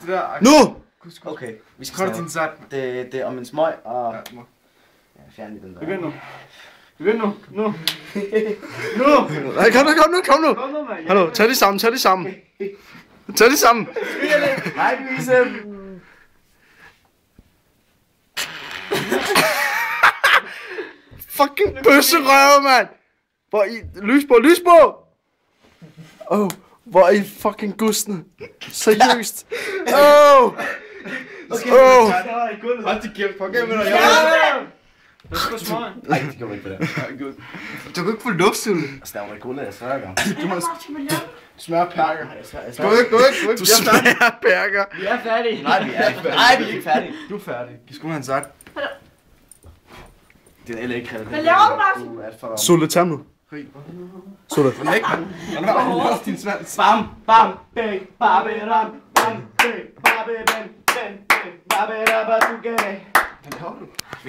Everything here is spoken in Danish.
det der. Nu! Okay, vi skal Hold din sat. Det er om en smøg og... Ja, må. Ja, fjern lige den der. Begynd nu. Begynd nu. Nu. Nej, kom nu. Kom nu, mand. Hallo, tag det sammen. Tag det sammen. Hej, Louise. Fucking bøsserøve, mand! Hvor I... Lys på! Oh, hvor er I fucking gustne. Seriøst. Oh! Okay, Oh! Hold din kæft, fuck af med dig. Lad os gå smøgen. Nej, det gjorde ikke på det. Du kan ikke få luft, Ulle. Altså, der var et guld, jeg sørger. Du må smøre perker. Gå ikke. Du smager perker. Vi er færdige. Nej, vi er ikke færdige. Nej, vi er ikke færdige. Du er færdig. Giv sgu en sagt. Det er ikke krævet. Hvad laver du, Martin? Sulle, tag nu. Sulle. Din svans. Bam, bam, bang, baberam, bam, bang, babeben, bang, bang, baberabaduge. Den har du.